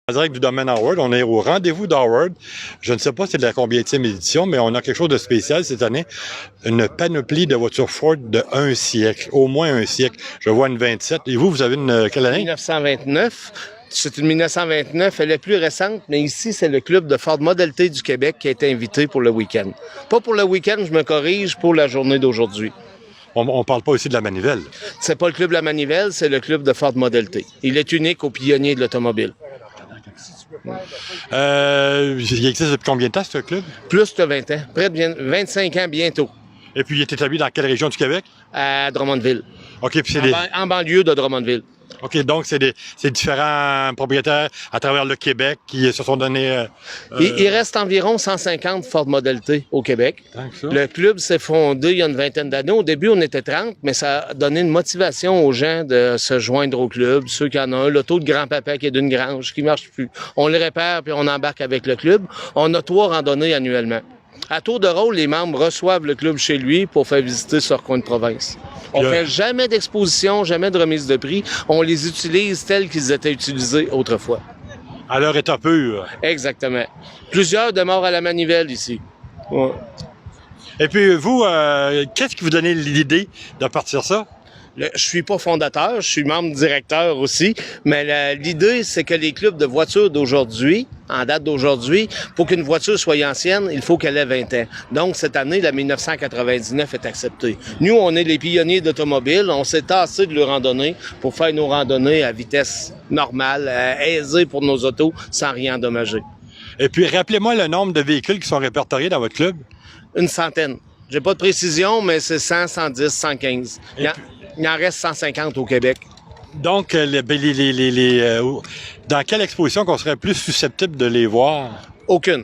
En direct du domaine Howard, on est au rendez-vous d'Howard. Je ne sais pas c'est de la combienième édition, mais on a quelque chose de spécial cette année. Une panoplie de voitures Ford de un siècle, au moins un siècle. Je vois une 27. Et vous avez une quelle année? 1929. C'est une 1929, elle est plus récente, mais ici, c'est le club de Ford Model T du Québec qui a été invité pour le week-end. Pas pour le week-end, je me corrige, pour la journée d'aujourd'hui. On ne parle pas aussi de la manivelle. C'est pas le club La Manivelle, c'est le club de Ford Model T. Il est unique aux pionniers de l'automobile. Il existe depuis combien de temps, ce club? Plus de 20 ans, près de 25 ans bientôt. Et puis, il est établi dans quelle région du Québec? À Drummondville. OK, puis En banlieue de Drummondville. OK, donc c'est différents propriétaires à travers le Québec qui se sont donnés... Il reste environ 150 Ford Model T au Québec. Le club s'est fondé il y a une vingtaine d'années. Au début, on était 30, mais ça a donné une motivation aux gens de se joindre au club. Ceux qui en ont un, l'auto de grand-papa qui est d'une grange, qui marche plus. On le répare puis on embarque avec le club. On a 3 randonnées annuellement. À tour de rôle, les membres reçoivent le club chez lui pour faire visiter ce coin de province. On fait jamais d'exposition, jamais de remise de prix. On les utilise tels qu'ils étaient utilisés autrefois. À leur état pur. Exactement. Plusieurs demeurent à la manivelle ici. Ouais. Et puis vous, qu'est-ce qui vous donnait l'idée de partir ça? Je suis pas fondateur, je suis membre directeur aussi, mais l'idée, c'est que les clubs de voitures d'aujourd'hui, en date d'aujourd'hui, pour qu'une voiture soit ancienne, il faut qu'elle ait 20 ans. Donc, cette année, la 1999 est acceptée. Nous, on est les pionniers d'automobile, on s'est tassé de le randonnée pour faire nos randonnées à vitesse normale, aisée pour nos autos, sans rien endommager. Et puis, rappelez-moi le nombre de véhicules qui sont répertoriés dans votre club. Une centaine. J'ai pas de précision, mais c'est 100, 110, 115. Il en reste 150 au Québec. Donc, dans quelle exposition qu'on serait plus susceptible de les voir? Aucune.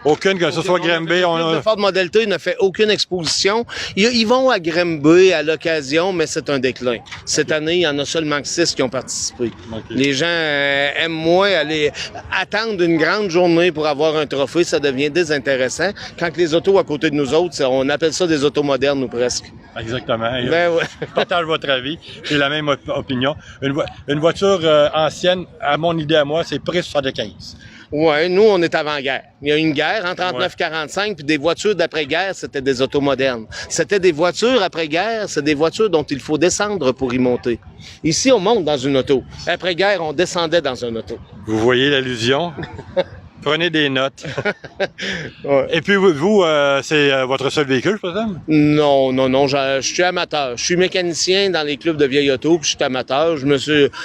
Aucune, que ce soit Granby. Le Ford Model T ne fait aucune exposition. Ils vont à Granby à l'occasion, mais c'est un déclin. Cette année, il y en a seulement 6 qui ont participé. Okay. Les gens aiment moins aller attendre une grande journée pour avoir un trophée. Ça devient désintéressant. Quand les autos à côté de nous autres, on appelle ça des autos modernes ou presque. Exactement. Ben ouais. Je partage votre avis. J'ai la même opinion. Une voiture ancienne, à mon idée à moi, c'est près 75. Oui, nous, on est avant-guerre. Il y a eu une guerre en 39-45, puis des voitures d'après-guerre, c'était des autos modernes. C'était des voitures après-guerre, c'est des voitures dont il faut descendre pour y monter. Ici, on monte dans une auto. Après-guerre, on descendait dans une auto. Vous voyez l'allusion? Prenez des notes. Ouais. Et puis vous, c'est votre seul véhicule, par exemple? Non, je suis amateur. Je suis mécanicien dans les clubs de vieilles autos, puis je suis amateur.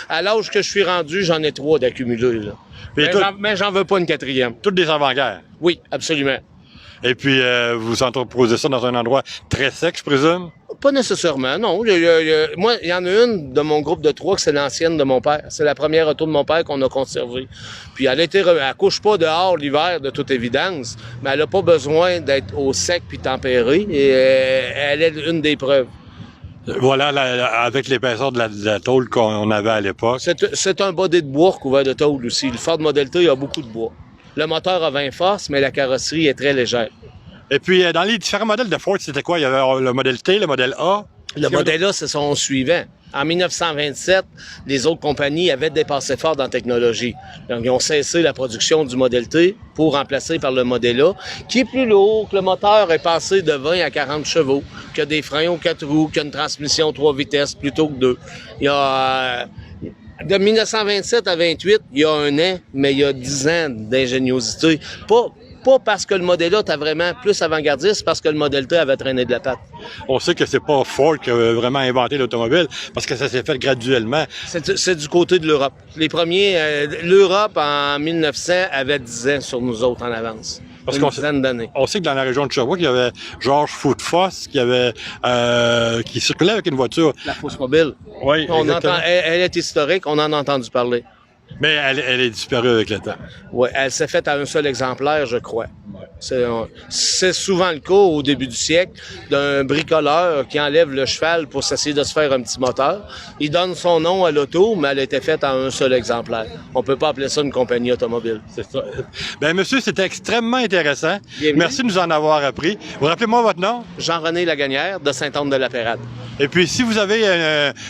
À l'âge que je suis rendu, j'en ai 3 d'accumuler, là. Mais j'en veux pas une 4e. Toutes des avant-guerres? Oui, absolument. Et puis, vous entreposez ça dans un endroit très sec, je présume? Pas nécessairement, non. Moi, il y en a une de mon groupe de 3 que c'est l'ancienne de mon père. C'est la première auto de mon père qu'on a conservée. Puis elle couche pas dehors l'hiver, de toute évidence, mais elle a pas besoin d'être au sec puis tempérée. Et elle est une des preuves. Voilà, avec l'épaisseur de la tôle qu'on avait à l'époque. C'est un body de bois recouvert de tôle aussi. Le Ford Model T a beaucoup de bois. Le moteur a 20 forces, mais la carrosserie est très légère. Et puis, dans les différents modèles de Ford, c'était quoi? Il y avait le modèle T, le modèle A? Le modèle A, c'est son suivant. En 1927, les autres compagnies avaient dépassé Ford en technologie. Donc, ils ont cessé la production du modèle T pour remplacer par le modèle A, qui est plus lourd, que le moteur est passé de 20 à 40 chevaux, qui a des freins aux 4 roues, qui a une transmission 3 vitesses plutôt que 2. Il y a... De 1927 à 28, il y a un an, mais il y a 10 ans d'ingéniosité. Pas parce que le modèle A était vraiment plus avant-gardiste, parce que le modèle T avait traîné de la patte. On sait que c'est pas Ford qui a vraiment inventé l'automobile, parce que ça s'est fait graduellement. C'est du côté de l'Europe. Les premiers, l'Europe en 1900 avait 10 ans sur nous autres en avance. Parce qu'on on sait que dans la région de Sherbrooke, il y avait Georges Foot-Foss qui circulait avec une voiture. La fausse mobile. Oui, elle est historique, on en a entendu parler. Mais elle est disparue avec le temps. Oui, elle s'est faite à un seul exemplaire, je crois. C'est souvent le cas au début du siècle d'un bricoleur qui enlève le cheval pour s'essayer de se faire un petit moteur. Il donne son nom à l'auto, mais elle a été faite à un seul exemplaire. On peut pas appeler ça une compagnie automobile. C'est ça. Bien, monsieur, c'était extrêmement intéressant. Bienvenue. Merci de nous en avoir appris. Vous rappelez-moi votre nom? Jean-René Lagagnère, de Sainte-Anne-de-la-Pérade. Et puis, si vous avez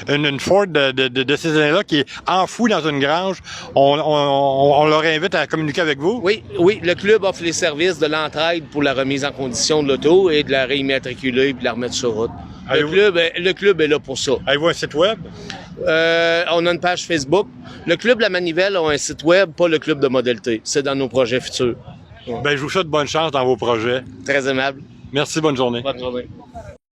une Ford de ces années-là qui est enfouie dans une grange, on leur invite à communiquer avec vous? Oui, le club offre les services de l'entraide pour la remise en condition de l'auto et de la réimmatriculer et de la remettre sur route. Le club est là pour ça. Avez-vous un site web? On a une page Facebook. Le club de la Manivelle a un site web, pas le club de Model T. C'est dans nos projets futurs. Ben, je vous souhaite bonne chance dans vos projets. Très aimable. Merci, bonne journée. Bonne journée.